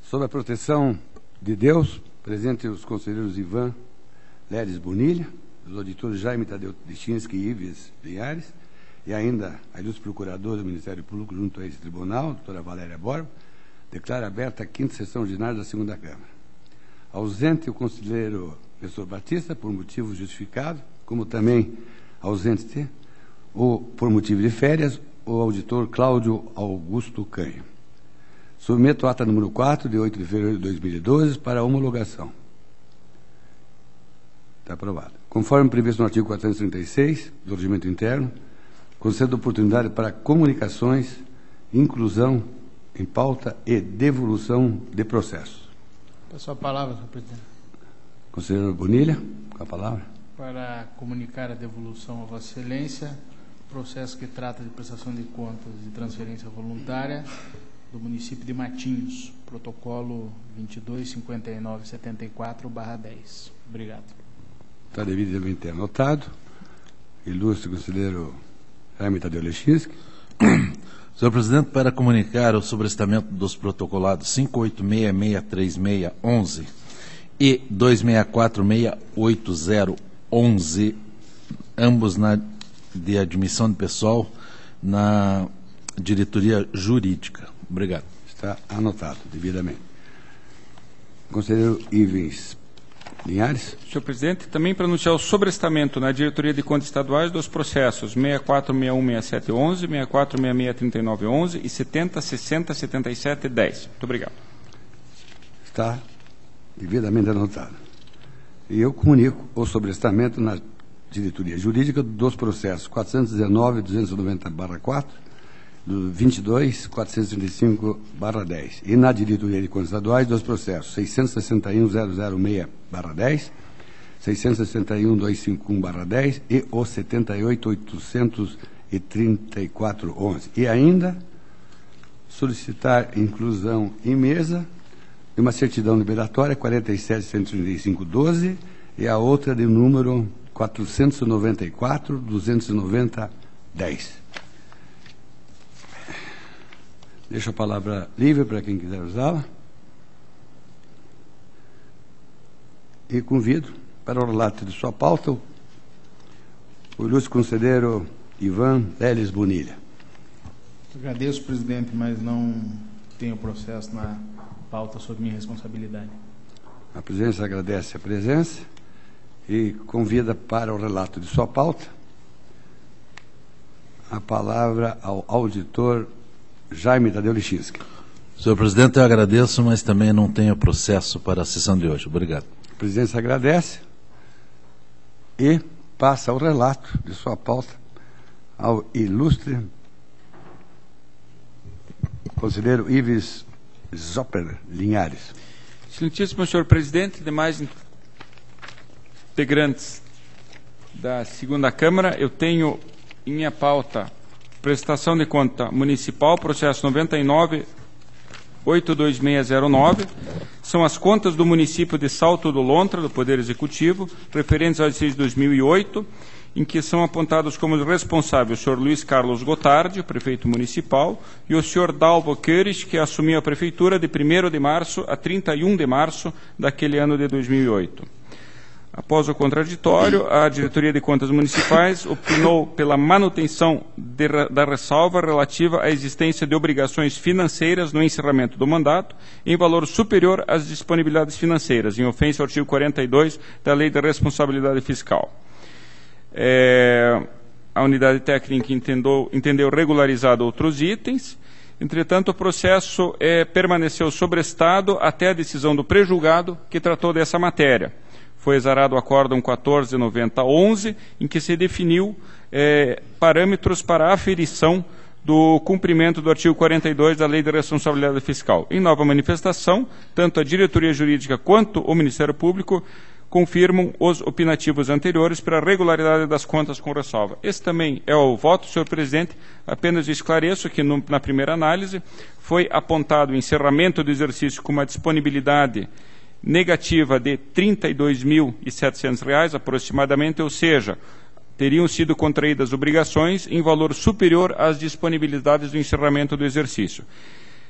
Sob a proteção de Deus, presente os conselheiros Ivan Leles Bonilha, os auditores Jaime Tadeu Lichinsky e Ives Linhares, e ainda a ilustre procuradora do Ministério Público junto a esse tribunal, a doutora Valéria Borba, declara aberta a 5ª sessão ordinária da 2ª Câmara. Ausente o conselheiro Nestor Batista, por motivo justificado, como também ausente, ou por motivo de férias, o auditor Cláudio Augusto Canha. Submeto a ata número 4, de 8 de fevereiro de 2012, para homologação. Está aprovado. Conforme previsto no artigo 436 do Regimento Interno, concedo oportunidade para comunicações, inclusão em pauta e devolução de processos. Peço a palavra, senhor presidente. Conselheiro Bonilha, com a palavra. Para comunicar a devolução a Vossa Excelência, processo que trata de prestação de contas de transferência voluntária do município de Matinhos, protocolo 225974/10. Obrigado. Está devidamente anotado. Ilustre conselheiro Jaime Tadeu Lichinsky. Senhor presidente, para comunicar o sobrestamento dos protocolados 586-636-11 e 264-680-11, ambos de admissão de pessoal na diretoria jurídica. Obrigado. Está anotado devidamente. Conselheiro Ives Linhares. Senhor presidente, também para anunciar o sobrestamento na diretoria de contas estaduais dos processos 64616711, 64663911 e 70607710. Muito obrigado. Está devidamente anotado. E eu comunico o sobrestamento na diretoria jurídica dos processos 419.290/4, do 22.435/10, e na diretoria de contas estaduais dos processos 661.006/10, 661.251/10 e o 78.834/11. E ainda solicitar inclusão em mesa de uma certidão liberatória 47.135/12 e a outra de número 494.290/10. Deixo a palavra livre para quem quiser usá-la. E convido para o relato de sua pauta o ilustre conselheiro Ivan Leles Bonilha. Agradeço, presidente, mas não tenho processo na pauta sob minha responsabilidade. A presidência agradece a presença e convida para o relato de sua pauta a palavra ao auditor Jaime Tadeu Lichinsky. Senhor presidente, eu agradeço, mas também não tenho processo para a sessão de hoje. Obrigado. A presidência agradece e passa o relato de sua pauta ao ilustre conselheiro Ives Zopper Linhares. Excelentíssimo senhor presidente, demais integrantes da 2ª Câmara, eu tenho em minha pauta prestação de conta municipal, processo 99.82609, são as contas do município de Salto do Lontra, do Poder Executivo, referentes ao exercício de 2008, em que são apontados como responsáveis o senhor Luiz Carlos Gotardi, prefeito municipal, e o senhor Dalbo Queires, que assumiu a prefeitura de 1º de março a 31 de março daquele ano de 2008. Após o contraditório, a Diretoria de Contas Municipais opinou pela manutenção da ressalva relativa à existência de obrigações financeiras no encerramento do mandato, em valor superior às disponibilidades financeiras, em ofensa ao artigo 42 da Lei da Responsabilidade Fiscal. A unidade técnica entendeu regularizado outros itens. Entretanto, o processo permaneceu sobrestado até a decisão do pré-julgado que tratou dessa matéria. Foi exarado o Acórdão 1490-11, em que se definiu parâmetros para a aferição do cumprimento do artigo 42 da Lei da Responsabilidade Fiscal. Em nova manifestação, tanto a Diretoria Jurídica quanto o Ministério Público confirmam os opinativos anteriores para a regularidade das contas com ressalva. Esse também é o voto, senhor presidente. Apenas esclareço que na primeira análise foi apontado o encerramento do exercício com uma disponibilidade negativa de R$ 32.700 aproximadamente, ou seja, teriam sido contraídas obrigações em valor superior às disponibilidades do encerramento do exercício.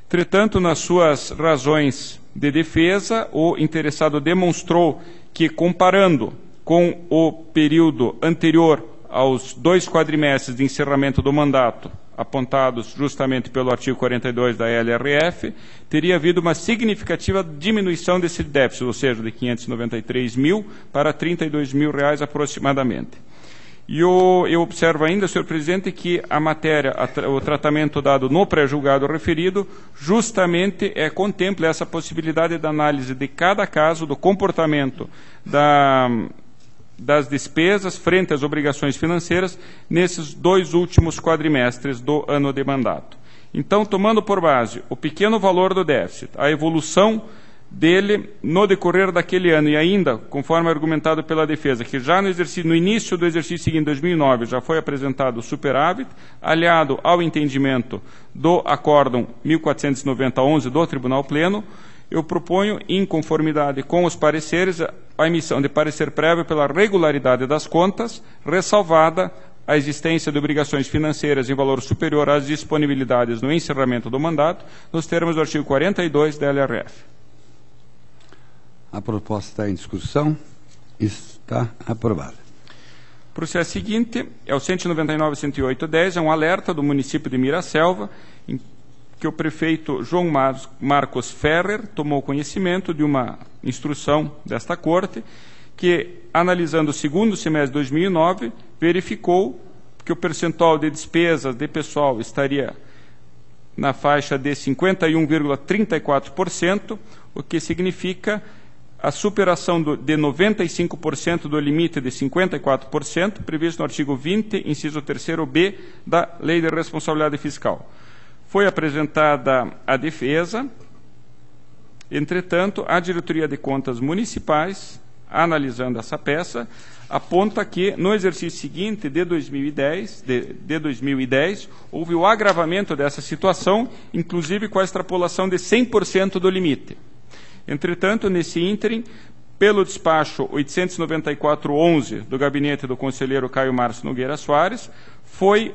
Entretanto, nas suas razões de defesa, o interessado demonstrou que, comparando com o período anterior aos 2 quadrimestres de encerramento do mandato, apontados justamente pelo artigo 42 da LRF, teria havido uma significativa diminuição desse déficit, ou seja, de R$ 593 mil para R$ 32 mil aproximadamente. E eu observo ainda, senhor presidente, que a matéria, o tratamento dado no pré-julgado referido, justamente contempla essa possibilidade de análise de cada caso, do comportamento das despesas frente às obrigações financeiras nesses 2 últimos quadrimestres do ano de mandato. Então, tomando por base o pequeno valor do déficit, a evolução dele no decorrer daquele ano e ainda, conforme argumentado pela defesa, que já no início do exercício seguinte, 2009, já foi apresentado o superávit, aliado ao entendimento do Acórdão 1490-11 do Tribunal Pleno, eu proponho, em conformidade com os pareceres, a emissão de parecer prévio pela regularidade das contas, ressalvada a existência de obrigações financeiras em valor superior às disponibilidades no encerramento do mandato, nos termos do artigo 42 da LRF. A proposta está em discussão. Está aprovada. O processo seguinte é o 199.108.10, é um alerta do município de Miraselva, em que o prefeito João Marcos Ferrer tomou conhecimento de uma instrução desta Corte, que, analisando o segundo semestre de 2009, verificou que o percentual de despesas de pessoal estaria na faixa de 51,34%, o que significa a superação de 95% do limite de 54%, previsto no artigo 20, inciso 3º-B, da Lei de Responsabilidade Fiscal. Foi apresentada a defesa. Entretanto, a Diretoria de Contas Municipais, analisando essa peça, aponta que, no exercício seguinte, de 2010, houve o agravamento dessa situação, inclusive com a extrapolação de 100% do limite. Entretanto, nesse ínterim, pelo despacho 894-11 do gabinete do conselheiro Caio Márcio Nogueira Soares, foi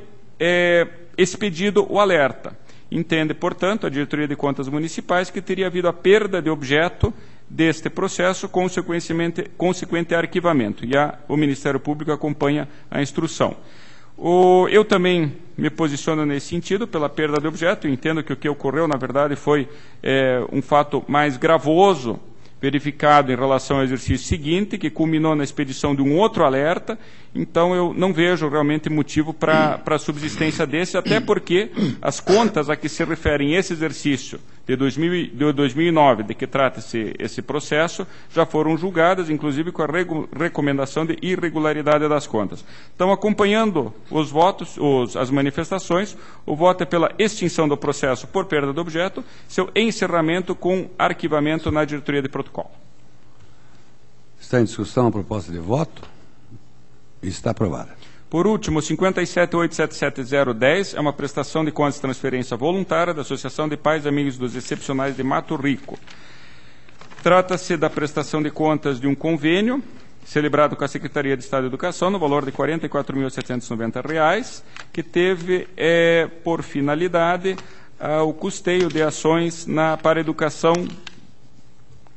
expedido o alerta. Entende, portanto, a Diretoria de Contas Municipais que teria havido a perda de objeto deste processo, consequente arquivamento, e o Ministério Público acompanha a instrução. Eu também me posiciono nesse sentido, pela perda de objeto. Eu entendo que o que ocorreu, na verdade, foi um fato mais gravoso verificado em relação ao exercício seguinte, que culminou na expedição de um outro alerta. Então, eu não vejo realmente motivo para a subsistência desse, até porque as contas a que se referem esse exercício de 2009, de que trata esse processo, já foram julgadas, inclusive com a recomendação de irregularidade das contas. Então, acompanhando os votos, as manifestações, o voto é pela extinção do processo por perda de objeto, seu encerramento com arquivamento na diretoria de protocolo. Está em discussão a proposta de voto? Está aprovada. Por último, 57.877.010 é uma prestação de contas de transferência voluntária da Associação de Pais e Amigos dos Excepcionais de Mato Rico. Trata-se da prestação de contas de um convênio celebrado com a Secretaria de Estado de Educação no valor de R$ 44.790, que teve por finalidade o custeio de ações para a educação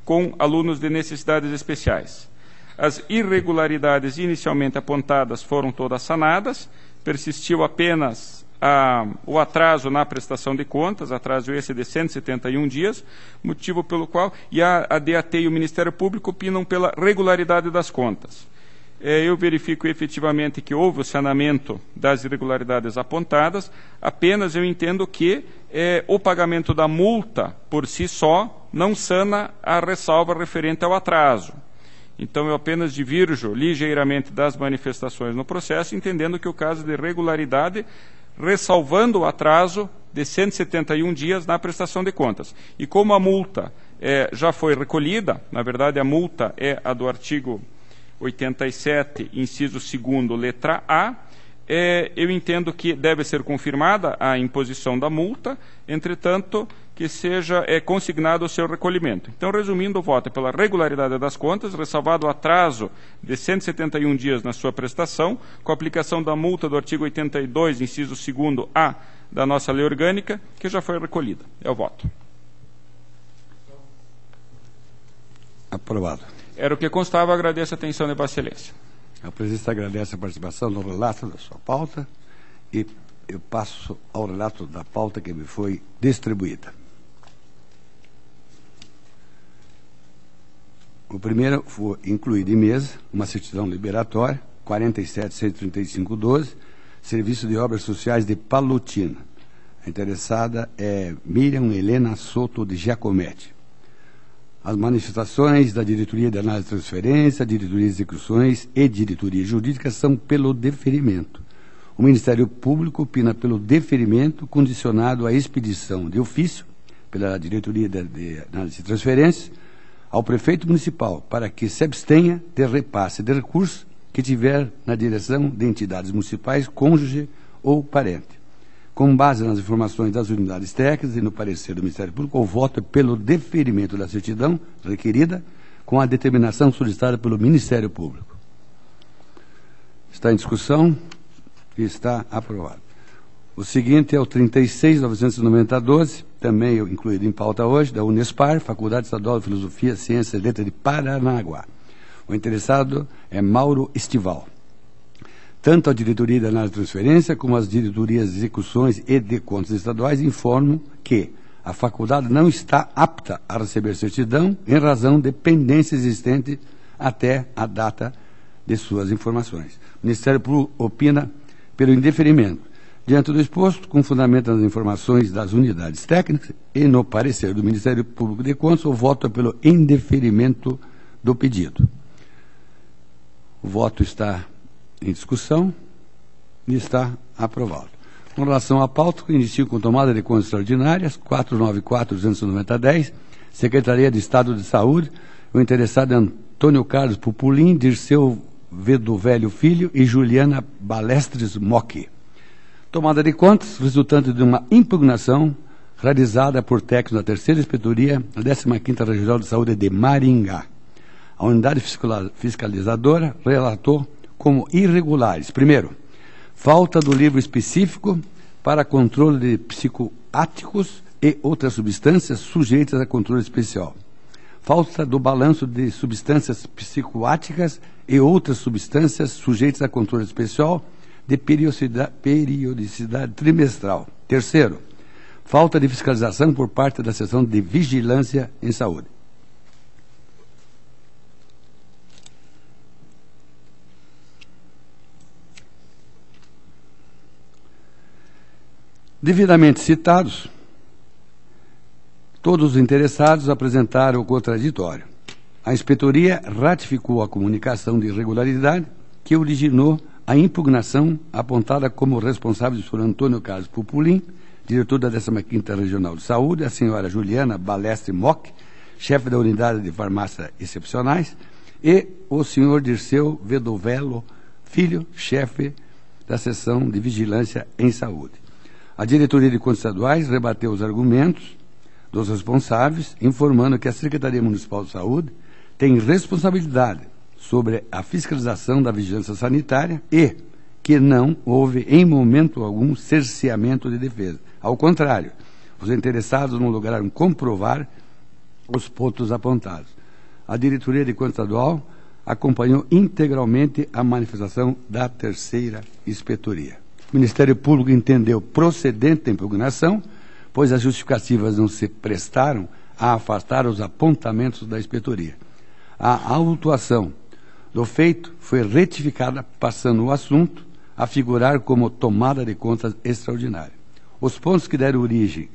com alunos de necessidades especiais. As irregularidades inicialmente apontadas foram todas sanadas, persistiu apenas o atraso na prestação de contas, atraso esse de 171 dias, motivo pelo qual a DAT e o Ministério Público opinam pela regularidade das contas. Eu verifico efetivamente que houve o sanamento das irregularidades apontadas, apenas eu entendo que o pagamento da multa por si só não sana a ressalva referente ao atraso. Então, eu apenas divirjo ligeiramente das manifestações no processo, entendendo que o caso de regularidade, ressalvando o atraso de 171 dias na prestação de contas. E como a multa já foi recolhida, na verdade a multa é a do artigo 87, inciso 2º, letra A, eu entendo que deve ser confirmada a imposição da multa, entretanto, que seja consignado o seu recolhimento. Então, resumindo, o voto é pela regularidade das contas, ressalvado o atraso de 171 dias na sua prestação, com a aplicação da multa do artigo 82, inciso 2º A da nossa lei orgânica, que já foi recolhida. É o voto. Aprovado. Era o que constava, agradeço a atenção de Vossa Excelência. A presidência agradece a participação no relato da sua pauta e eu passo ao relato da pauta que me foi distribuída. O primeiro foi incluído em mesa uma certidão liberatória, 47.135.12, Serviço de Obras Sociais de Palotina. A interessada é Miriam Helena Soto de Giacometti. As manifestações da Diretoria de Análise e Transferência, Diretoria de Execuções e Diretoria Jurídica são pelo deferimento. O Ministério Público opina pelo deferimento condicionado à expedição de ofício pela Diretoria de Análise e Transferências ao prefeito municipal para que se abstenha de repasse de recursos que tiver na direção de entidades municipais, cônjuge ou parente. Com base nas informações das unidades técnicas e no parecer do Ministério Público, o voto é pelo deferimento da certidão requerida com a determinação solicitada pelo Ministério Público. Está em discussão e está aprovado. O seguinte é o 36.990.12, também incluído em pauta hoje, da Unespar, Faculdade Estadual de Filosofia, Ciências e Letras de Paranaguá. O interessado é Mauro Estival. Tanto a Diretoria de Análise e Transferência como as Diretorias de Execuções e de Contas Estaduais informam que a faculdade não está apta a receber certidão em razão de pendência existente até a data de suas informações. O Ministério Público opina pelo indeferimento. Diante do exposto, com fundamento nas informações das unidades técnicas e no parecer do Ministério Público de Contas, o voto é pelo indeferimento do pedido. O voto está em discussão e está aprovado. Com relação à pauta, inicio com tomada de contas extraordinárias, 494.290.10, Secretaria de Estado de Saúde, o interessado é Antônio Carlos Pupulim, Dirceu Vedovelho Filho e Juliana Balestres Mocchi. Tomada de contas, resultante de uma impugnação realizada por técnicos da Terceira Inspetoria, da 15ª Regional de Saúde de Maringá. A unidade fiscalizadora relatou como irregulares, primeiro, falta do livro específico para controle de psicoáticos e outras substâncias sujeitas a controle especial. Falta do balanço de substâncias psicoáticas e outras substâncias sujeitas a controle especial de periodicidade trimestral. Terceiro, falta de fiscalização por parte da Seção de Vigilância em Saúde. Devidamente citados, todos os interessados apresentaram o contraditório. A inspetoria ratificou a comunicação de irregularidade que originou a impugnação apontada como responsáveis por Antônio Carlos Pupulim, diretor da 15ª Regional de Saúde, a senhora Juliana Balestre Mocchi, chefe da Unidade de Farmácia Excepcionais, e o senhor Dirceu Vedovello Filho, chefe da Seção de Vigilância em Saúde. A Diretoria de Contas Estaduais rebateu os argumentos dos responsáveis, informando que a Secretaria Municipal de Saúde tem responsabilidade sobre a fiscalização da vigilância sanitária e que não houve, em momento algum, cerceamento de defesa. Ao contrário, os interessados não lograram comprovar os pontos apontados. A diretoria de conta estadual acompanhou integralmente a manifestação da terceira inspetoria. O Ministério Público entendeu procedente a impugnação, pois as justificativas não se prestaram a afastar os apontamentos da inspetoria. A autuação do feito foi retificada, passando o assunto a figurar como tomada de contas extraordinária. Os pontos que deram origem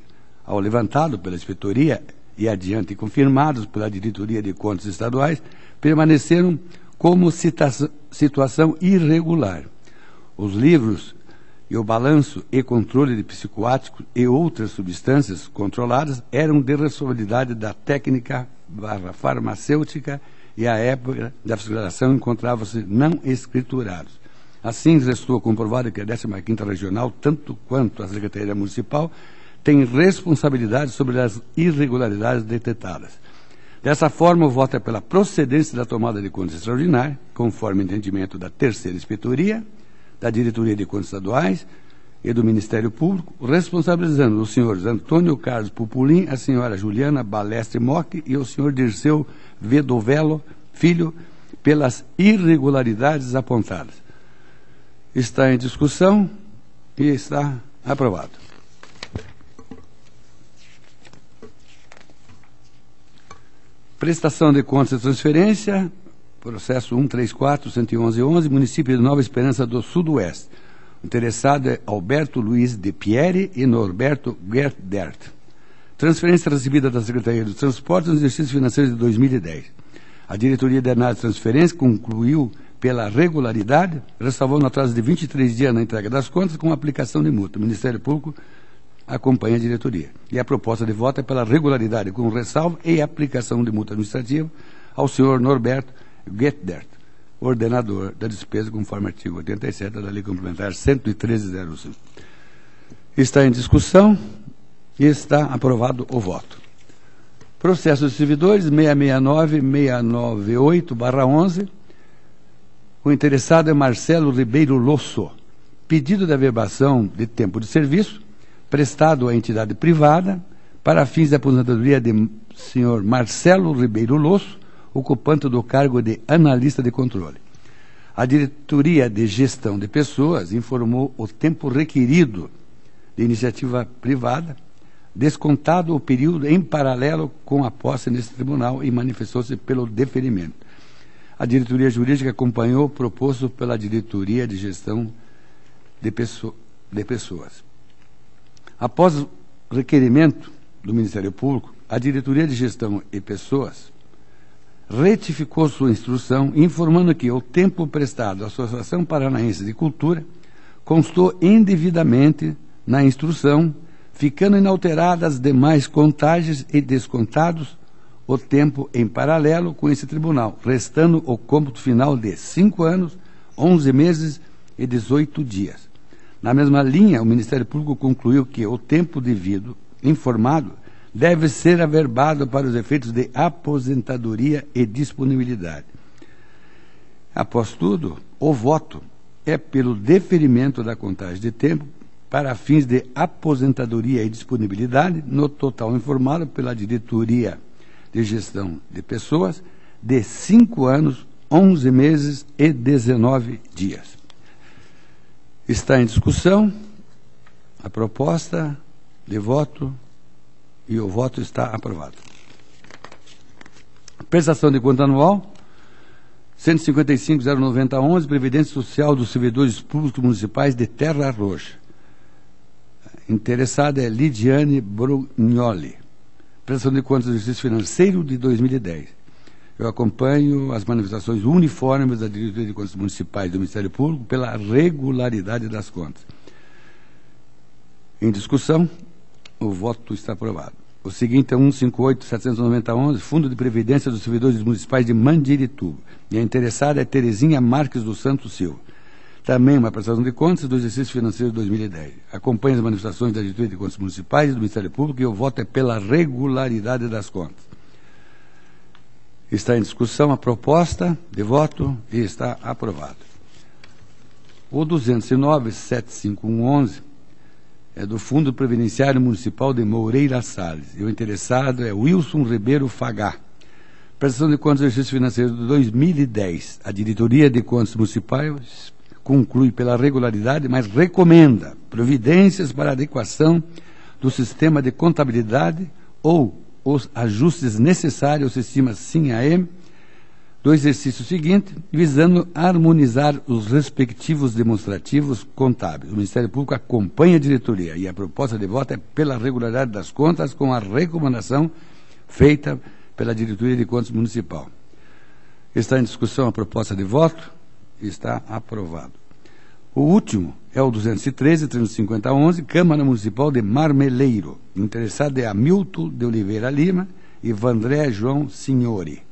ao levantado pela inspetoria e adiante confirmados pela diretoria de contas estaduais permaneceram como situação irregular. Os livros e o balanço e controle de psicoáticos e outras substâncias controladas eram de responsabilidade da técnica farmacêutica e à época da fiscalização encontravam-se não escriturados. Assim, restou comprovado que a 15ª Regional, tanto quanto a Secretaria Municipal, tem responsabilidade sobre as irregularidades detectadas. Dessa forma, o voto é pela procedência da tomada de contas extraordinária, conforme o entendimento da terceira inspetoria, da diretoria de contas estaduais e do Ministério Público, responsabilizando os senhores Antônio Carlos Pupulim, a senhora Juliana Balestre Mock e o senhor Dirceu Vedovello Filho pelas irregularidades apontadas. Está em discussão e está aprovado. Prestação de contas e transferência, processo 134-111-11, município de Nova Esperança do Sudoeste. O interessado é Alberto Luiz de Pieri e Norberto Gerdert. Transferência recebida da Secretaria dos Transportes no exercício financeiro de 2010. A diretoria de análise de transferência concluiu pela regularidade, ressalvando atraso de 23 dias na entrega das contas com aplicação de multa. O Ministério Público acompanha a diretoria. E a proposta de voto é pela regularidade com ressalva e aplicação de multa administrativa ao senhor Norberto Gerdert, ordenador da despesa, conforme artigo 87 da Lei Complementar 113/05. Está em discussão e está aprovado o voto. Processo dos servidores 669-698/11. O interessado é Marcelo Ribeiro Losso. Pedido de averbação de tempo de serviço prestado à entidade privada para fins de aposentadoria de senhor Marcelo Ribeiro Losso, ocupante do cargo de analista de controle. A diretoria de gestão de pessoas informou o tempo requerido de iniciativa privada, descontado o período em paralelo com a posse nesse tribunal e manifestou-se pelo deferimento. A diretoria jurídica acompanhou o proposto pela diretoria de gestão de pessoas. Após o requerimento do Ministério Público, a diretoria de gestão e pessoas retificou sua instrução, informando que o tempo prestado à Associação Paranaense de Cultura constou indevidamente na instrução, ficando inalteradas as demais contagens e descontados o tempo em paralelo com esse tribunal, restando o cômputo final de 5 anos, 11 meses e 18 dias. Na mesma linha, o Ministério Público concluiu que o tempo devido informado deve ser averbado para os efeitos de aposentadoria e disponibilidade. Após tudo, o voto é pelo deferimento da contagem de tempo para fins de aposentadoria e disponibilidade no total informado pela diretoria de gestão de pessoas de 5 anos, 11 meses e 19 dias. Está em discussão a proposta de voto e o voto está aprovado. Prestação de conta anual 155.090.11, Previdência Social dos Servidores Públicos Municipais de Terra Roxa. Interessada é Lidiane Brugnoli. Prestação de contas do exercício financeiro de 2010. Eu acompanho as manifestações uniformes da Diretoria de Contas Municipais do Ministério Público pela regularidade das contas. Em discussão, o voto está aprovado. O seguinte é 158.790.11, Fundo de Previdência dos Servidores Municipais de Mandirituba. E a interessada é Terezinha Marques dos Santos Silva. Também uma prestação de contas do exercício financeiro de 2010. Acompanha as manifestações da diretoria de contas municipais e do Ministério Público e o voto é pela regularidade das contas. Está em discussão a proposta de voto e está aprovado. O 209.75111 é do Fundo Previdenciário Municipal de Moreira Salles. E o interessado é Wilson Ribeiro Fagá. Prestação de contas do exercício financeiro de 2010. A diretoria de contas municipais conclui pela regularidade, mas recomenda providências para adequação do sistema de contabilidade ou os ajustes necessários ao sistema SIM-AM do exercício seguinte, visando harmonizar os respectivos demonstrativos contábeis. O Ministério Público acompanha a diretoria e a proposta de voto é pela regularidade das contas com a recomendação feita pela diretoria de contas municipal. Está em discussão a proposta de voto e está aprovado. O último é o 213.35011, Câmara Municipal de Marmeleiro. O interessado é Hamilton de Oliveira Lima e Vandré João Signori.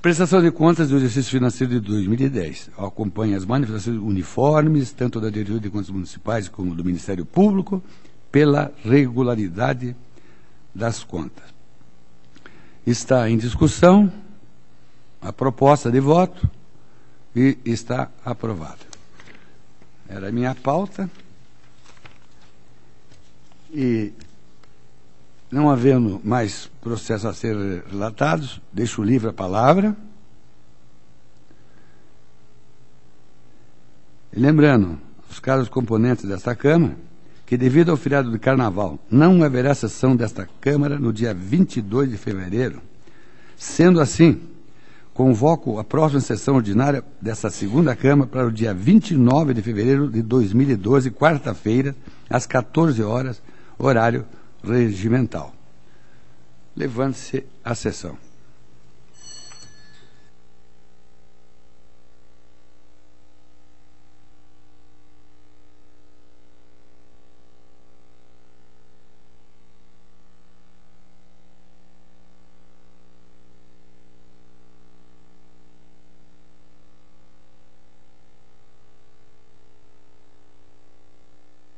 Prestação de contas do exercício financeiro de 2010. Acompanha as manifestações uniformes, tanto da diretoria de contas municipais como do Ministério Público, pela regularidade das contas. Está em discussão a proposta de voto e está aprovada. Era a minha pauta. E, não havendo mais processos a ser relatados, deixo livre a palavra. E lembrando, os caros componentes desta Câmara, que devido ao feriado de Carnaval, não haverá sessão desta Câmara no dia 22 de fevereiro. Sendo assim, convoco a próxima sessão ordinária desta segunda Câmara para o dia 29 de fevereiro de 2012, quarta-feira, às 14 horas, horário regimental. Levante-se a sessão.